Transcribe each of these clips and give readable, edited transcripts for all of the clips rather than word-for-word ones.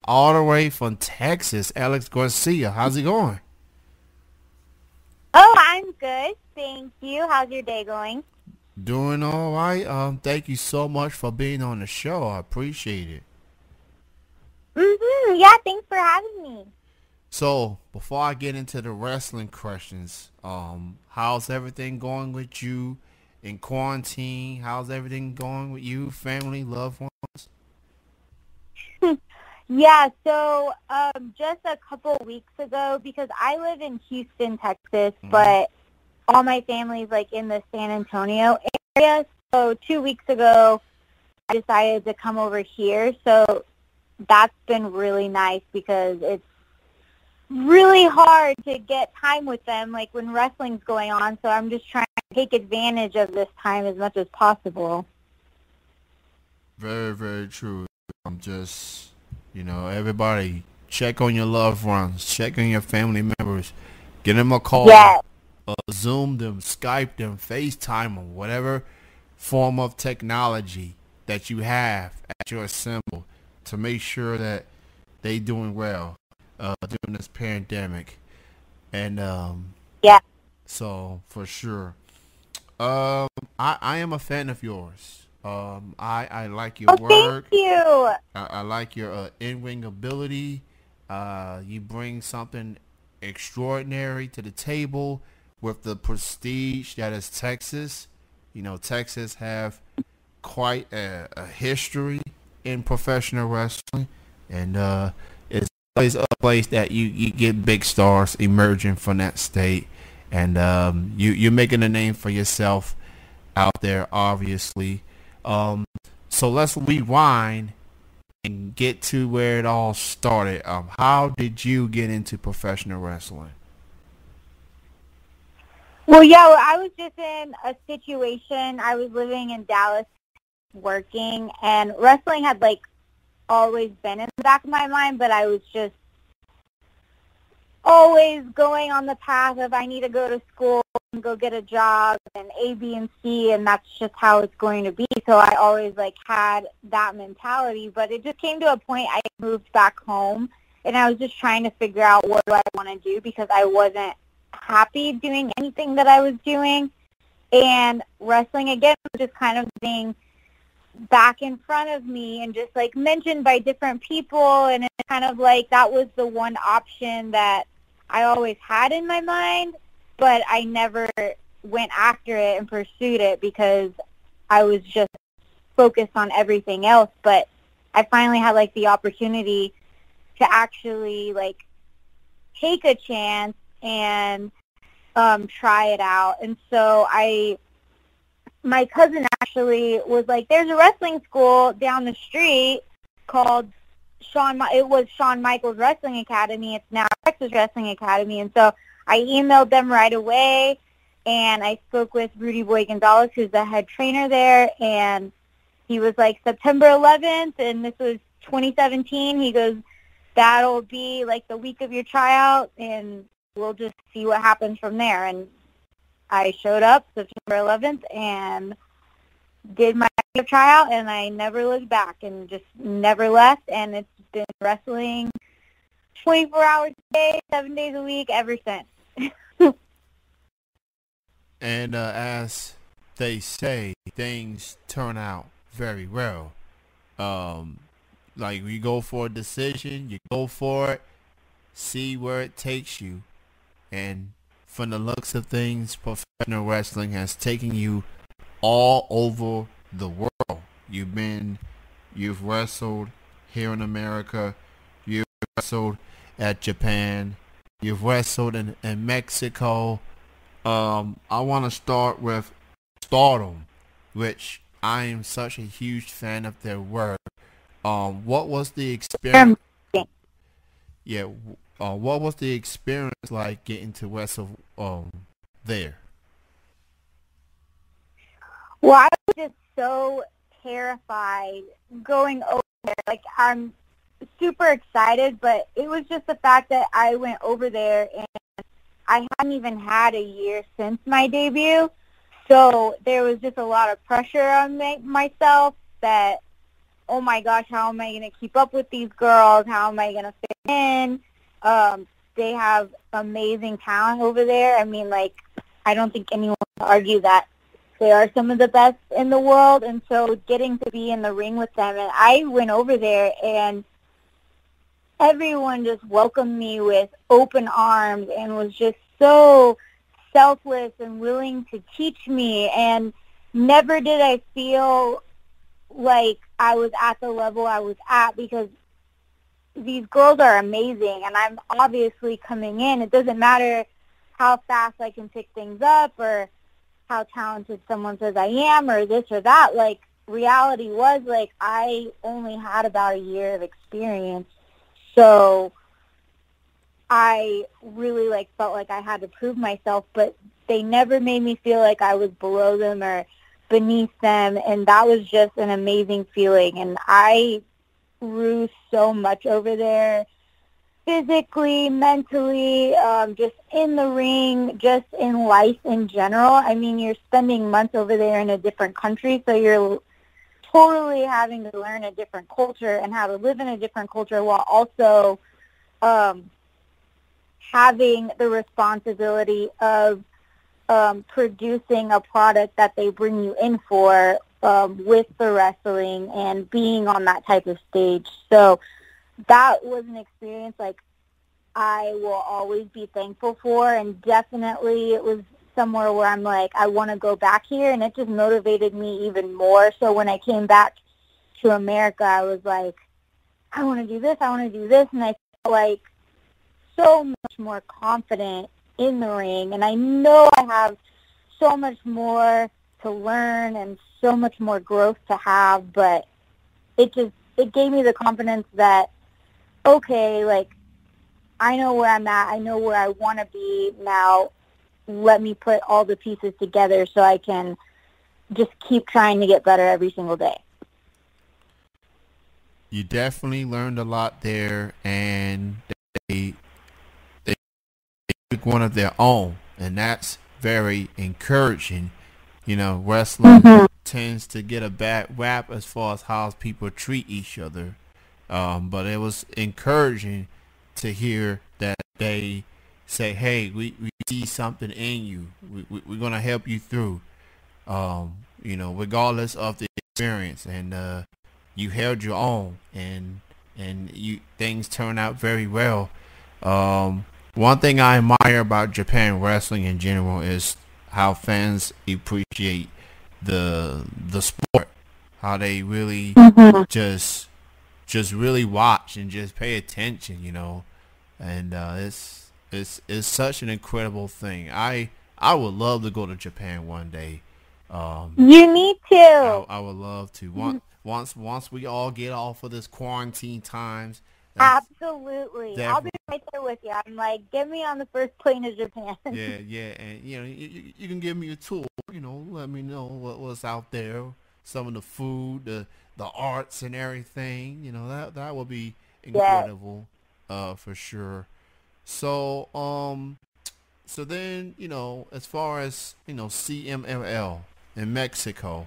all the way from Texas, Alex Garcia. How's it going? Oh, I'm good. Thank you. How's your day going? Doing all right. Thank you so much for being on the show. I appreciate it. Yeah, thanks for having me. So, before I get into the wrestling questions, how's everything going with you in quarantine? How's everything going with you, family, loved ones? Yeah, so just a couple weeks ago, because I live in Houston, Texas, Hmm. but all my family's like in the San Antonio area. So 2 weeks ago, I decided to come over here. So that's been really nice because it's really hard to get time with them, like when wrestling's going on. So I'm just trying to take advantage of this time as much as possible. Very, very true. I'm just, everybody check on your loved ones, check on your family members, get them a call, Yes. Zoom them, Skype them, FaceTime them, whatever form of technology that you have at your assemble to make sure that they doing well during this pandemic. And Yeah. so for sure, um, I am a fan of yours. I like your Oh, thank work. you. I like your in-ring ability. You bring something extraordinary to the table with the prestige that is Texas. Texas have quite a history in professional wrestling, and it's always a place that you get big stars emerging from that state, and you're making a name for yourself out there, obviously. Um, so let's rewind and get to where it all started. How did you get into professional wrestling? Well, I was just in a situation. I was living in Dallas working, and wrestling had, like, always been in the back of my mind, but I was just always going on the path of I need to go to school and go get a job and A, B, and C, and that's just how it's going to be. So I always, like, had that mentality, but it just came to a point I moved back home, and I was just trying to figure out what do I want to do because I wasn't happy doing anything that I was doing. And wrestling, again, was just kind of being back in front of me and just, like, mentioned by different people, and it's kind of like that was the one option that I always had in my mind, but I never went after it and pursued it because I was just focused on everything else. But I finally had, like, the opportunity to actually, like, take a chance and try it out. And so my cousin actually was like, there's a wrestling school down the street called it was Shawn Michaels Wrestling Academy. It's now Texas Wrestling Academy. And so I emailed them right away, and I spoke with Rudy Boy Gonzalez, who's the head trainer there, and he was like, September 11th, and this was 2017. He goes, that'll be like the week of your tryout, and we'll just see what happens from there. And I showed up September 11th and did my tryout, and I never looked back and just never left. And it's been wrestling 24 hours a day, 7 days a week ever since. And as they say, things turn out very well. Um, like you go for a decision, you go for it, see where it takes you, and from the looks of things, professional wrestling has taken you all over the world. You've wrestled here in America, you've wrestled at Japan, you've wrestled in Mexico. I want to start with Stardom, which I am such a huge fan of their work. What was the experience? Yeah, what was the experience like getting to wrestle there? Well, I was just so terrified going over there. Like, I'm super excited, but it was just the fact that I went over there and I hadn't even had a year since my debut. So there was just a lot of pressure on myself that oh my gosh, how am I going to keep up with these girls? How am I going to fit in? They have amazing talent over there. I mean, like, I don't think anyone will argue that they are some of the best in the world. And so getting to be in the ring with them, and I went over there and everyone just welcomed me with open arms and was just so selfless and willing to teach me. And never did I feel like I was at the level I was at, because these girls are amazing, and I'm obviously coming in. It doesn't matter how fast I can pick things up or how talented someone says I am or this or that. Like, reality was, like, I only had about a year of experience. So I really, like, felt like I had to prove myself, but they never made me feel like I was below them or beneath them, and that was just an amazing feeling. And I grew so much over there, physically, mentally, just in the ring, just in life in general. I mean, you're spending months over there in a different country, so you're totally having to learn a different culture and how to live in a different culture while also having the responsibility of producing a product that they bring you in for with the wrestling and being on that type of stage. So that was an experience, like, I will always be thankful for, and definitely it was somewhere where I'm like, I want to go back here, and it just motivated me even more. So when I came back to America, I was like, I want to do this, and I felt like so much more confident in the ring, and I know I have so much more to learn and so much more growth to have, but it gave me the confidence that, okay, like, I know where I'm at, I know where I want to be now. Let me put all the pieces together so I can just keep trying to get better every single day. You definitely learned a lot there, and they took one of their own, and that's very encouraging. You know, wrestling tends to get a bad rap as far as how people treat each other, but it was encouraging to hear that they say, hey, we see something in you. We're going to help you through, you know, regardless of the experience. And you held your own, and things turned out very well. One thing I admire about Japan wrestling in general is how fans appreciate the sport, how they really just really watch and just pay attention, you know. And it's such an incredible thing. I would love to go to Japan one day. You need to. I would love to. Once we all get off of this quarantine times. Absolutely. I'll be right there with you. I'm like, get me on the first plane to Japan. Yeah, and you know, you can give me a tour. You know, let me know what's out there, some of the food, the arts and everything. You know, that would be incredible, for sure. So so then, you know, as far as, you know, CMLL in Mexico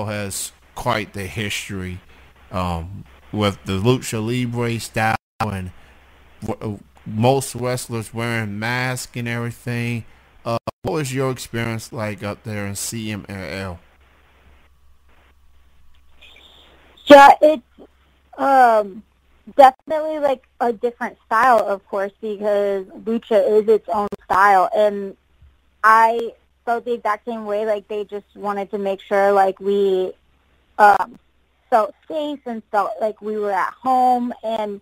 has quite the history, with the lucha libre style and most wrestlers wearing masks and everything. What was your experience like up there in CMLL? Yeah, it's definitely like a different style, of course, because lucha is its own style, and I felt the exact same way. Like, they just wanted to make sure, like, we felt safe and felt like we were at home, and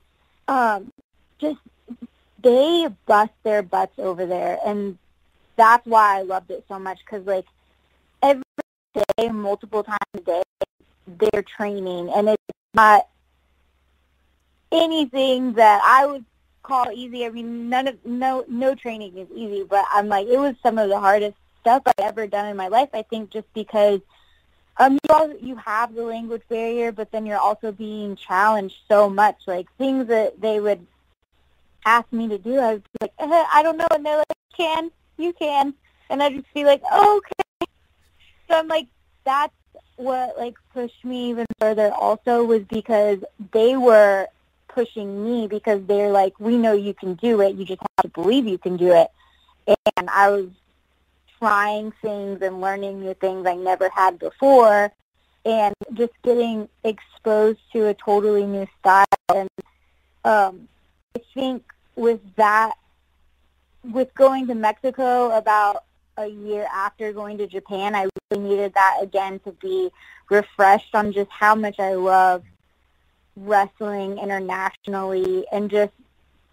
just they bust their butts over there, and that's why I loved it so much, because, like, every day, multiple times a day, they're training, and it's not anything that I would call easy. I mean, no training is easy, but I'm like, it was some of the hardest stuff I've ever done in my life, I think, just because you have the language barrier, but then you're also being challenged so much. Like, things that they would ask me to do, I would be like, I don't know, and they're like, you can, and I'd just be like, oh, okay. So I'm like, that's what like pushed me even further also was because they were pushing me because they're like, we know you can do it. You just have to believe you can do it. And I was trying things and learning new things I never had before and just getting exposed to a totally new style. And I think with that, with going to Mexico about a year after going to Japan, I really needed that again to be refreshed on just how much I love wrestling internationally and just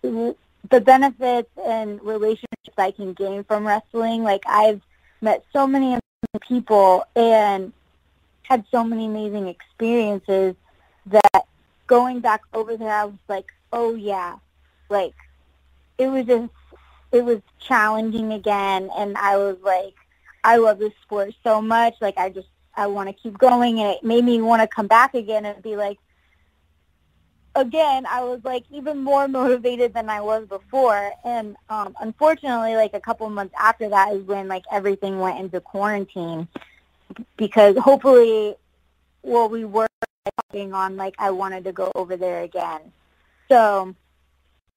the benefits and relationships I can gain from wrestling. Like, I've met so many amazing people and had so many amazing experiences that going back over there, I was like, oh yeah, like, it was challenging again, and I was like, I love this sport so much, like, I want to keep going, and it made me want to come back again and be like, again, I was like even more motivated than I was before. And unfortunately, like a couple months after that is when like everything went into quarantine, because hopefully, well, we were talking on like I wanted to go over there again, so,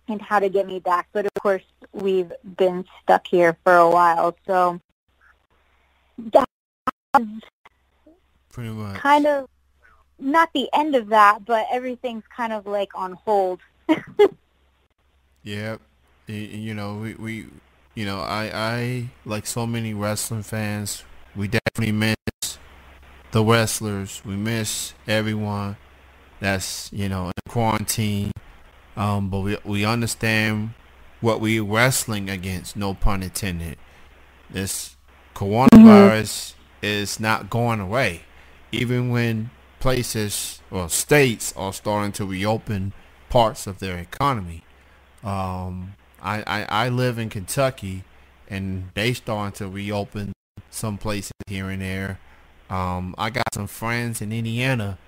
and how to get me back. But of course, we've been stuck here for a while, so that was Pretty much. kind of not the end of that, but everything's kind of like on hold. Yep. You know, we you know, I like so many wrestling fans, we definitely miss the wrestlers. We miss everyone that's, you know, in quarantine. But we understand what we're wrestling against, no pun intended. This coronavirus is not going away. Even when places or states are starting to reopen parts of their economy. I live in Kentucky, and they starting to reopen some places here and there. I got some friends in Indiana.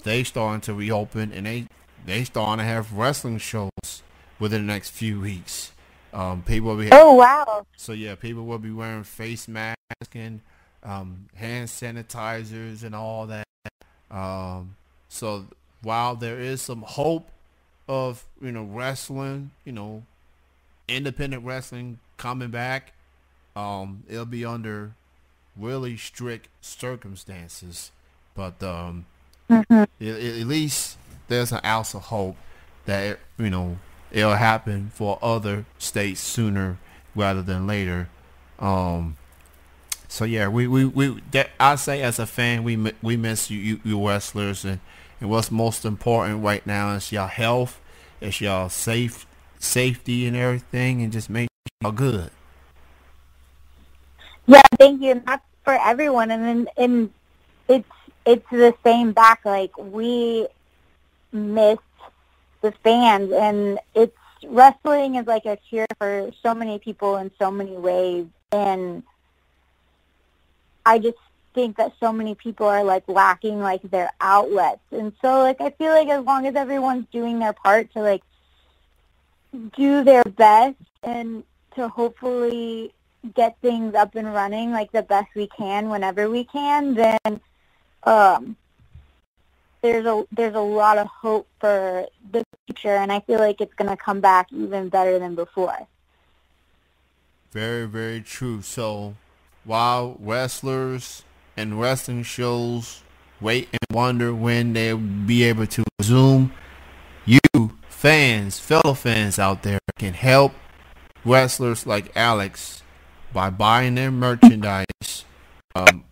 They starting to reopen, and they starting to have wrestling shows within the next few weeks. People will be Oh, wow. So yeah, people will be wearing face masks and hand sanitizers and all that. So while there is some hope of, you know, wrestling, you know, independent wrestling coming back, it'll be under really strict circumstances. But at least there's an ounce of hope that, you know, it'll happen for other states sooner rather than later. So yeah, I say as a fan, we miss you wrestlers, and what's most important right now is your health, it's your safety and everything, and just make y'all good. Yeah, thank you. And that's for everyone. And then it's the same back. Like, we miss the fans, and it's wrestling is like a cure for so many people in so many ways. And I just think that so many people are like lacking like their outlets. And so like I feel like as long as everyone's doing their part to like do their best and to hopefully get things up and running like the best we can whenever we can, then there's a lot of hope for the future, and I feel like it's going to come back even better than before. Very, very true. So while wrestlers and wrestling shows wait and wonder when they'll be able to resume, you fans, fellow fans out there, can help wrestlers like Alex by buying their merchandise.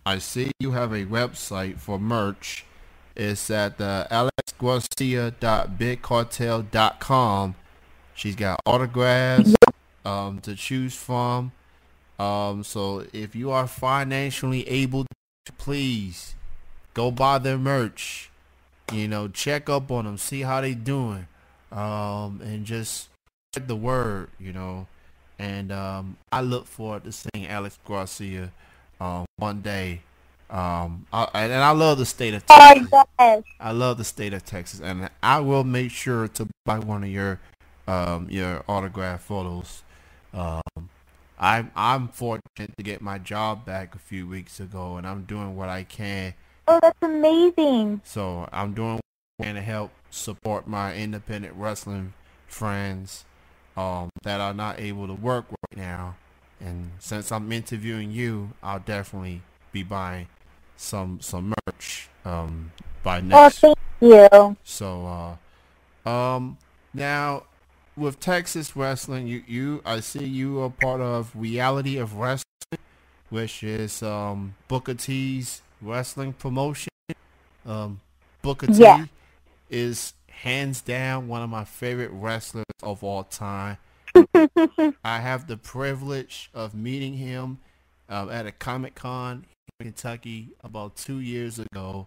I see you have a website for merch. It's at alexgarcia.bigcartel.com. She's got autographs to choose from. So if you are financially able to, please go buy their merch. You know, check up on them, see how they doing, and just spread the word. You know, and I look forward to seeing Alex Garcia one day. I love the state of Texas. Oh, yes. I love the state of Texas, and I will make sure to buy one of your autograph photos. I'm fortunate to get my job back a few weeks ago, and I'm doing what I can. Oh, that's amazing. So I'm doing what I can to help support my independent wrestling friends that are not able to work right now. And since I'm interviewing you, I'll definitely be buying some merch by Oh, next. thank you. So now with Texas wrestling, you I see you are part of Reality of Wrestling, which is Booker T's wrestling promotion. Um, Booker Yes. T is hands down one of my favorite wrestlers of all time. I have the privilege of meeting him at a Comic Con in Kentucky about 2 years ago. Oh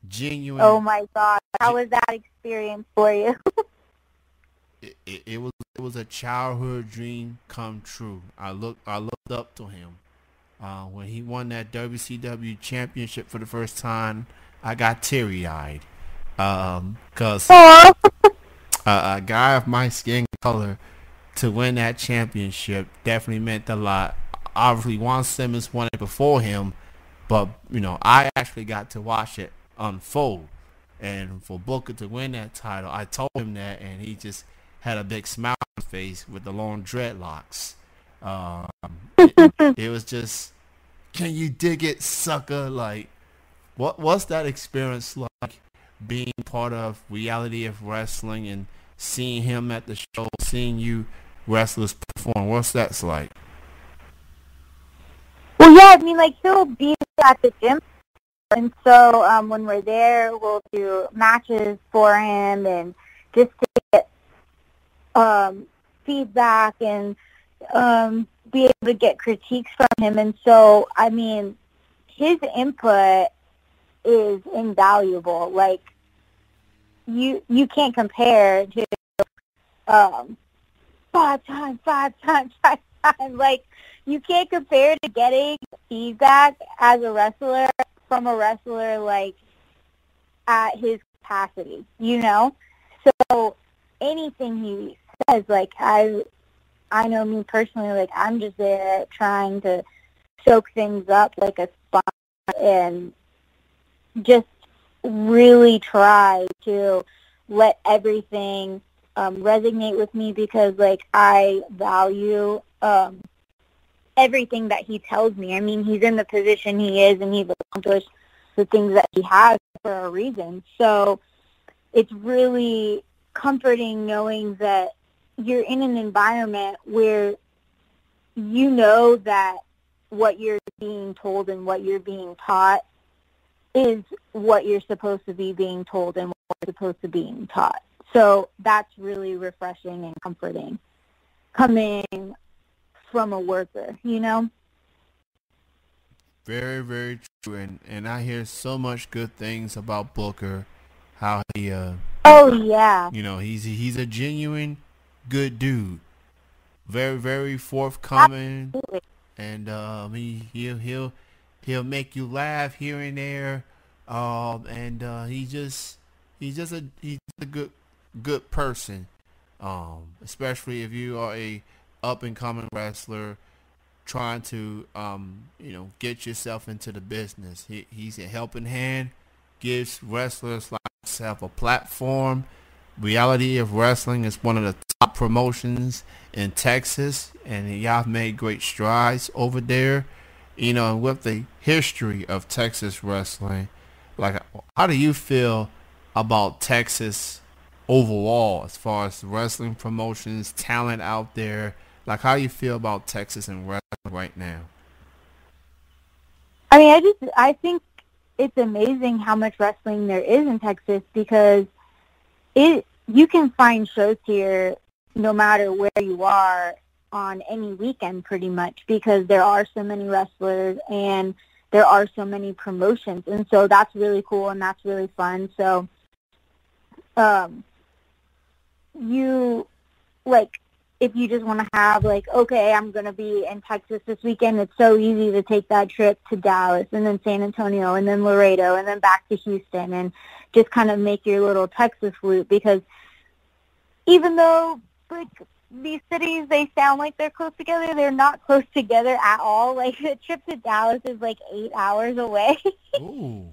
Genuine, my God. How was that experience for you? it was a childhood dream come true. I looked up to him. When he won that WCW championship for the first time, I got teary eyed. Cause Oh, a guy of my skin color to win that championship definitely meant a lot. Obviously, Juan Simmons won it before him, but I actually got to watch it unfold. And for Booker to win that title, I told him that, and he just had a big smile on his face with the long dreadlocks. Um, it was just, can you dig it, sucker? Like, what's that experience like? Being part of Reality of Wrestling and seeing him at the show, seeing you wrestlers perform. What's that like? well, yeah, I mean, like, he'll be at the gym. And so when we're there, we'll do matches for him and just to get feedback and be able to get critiques from him. And so, I mean, his input is invaluable. Like, you can't compare to five times. Like, you can't compare to getting feedback as a wrestler from a wrestler, like, at his capacity, So anything he says, like, I know me personally, like, I'm just there trying to soak things up like a sponge and just really try to let everything resonate with me because, like, I value everything that he tells me. I mean, he's in the position he is, and he's accomplished the things that he has for a reason. So it's really comforting knowing that you're in an environment where you know that what you're being told and what you're being taught is what you're supposed to be being told and what you're supposed to be being taught. So that's really refreshing and comforting coming from a worker, Very, very true. And I hear so much good things about Booker. How he Oh, yeah. he's a genuine good dude. Very, very forthcoming. Absolutely. And he'll make you laugh here and there. And he's a good person. Especially if you are a up and coming wrestler trying to get yourself into the business. He's a helping hand, gives wrestlers like myself a platform. Reality of Wrestling is one of the top promotions in Texas, and y'all made great strides over there. And with the history of Texas wrestling, like, how do you feel about Texas overall as far as wrestling promotions, talent out there? Like, how do you feel about Texas and wrestling right now? I mean, I think it's amazing how much wrestling there is in Texas because you can find shows here no matter where you are on any weekend pretty much because there are so many wrestlers and there are so many promotions. And so that's really cool and that's really fun. So if you just want to have, like, okay, I'm going to be in Texas this weekend, it's so easy to take that trip to Dallas and then San Antonio and then Laredo and then back to Houston and just kind of make your little Texas loop because even though, like, these cities, they sound like they're close together. They're not close together at all. Like, the trip to Dallas is like 8 hours away. Ooh.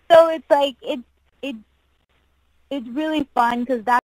So it's like, it's really fun because that's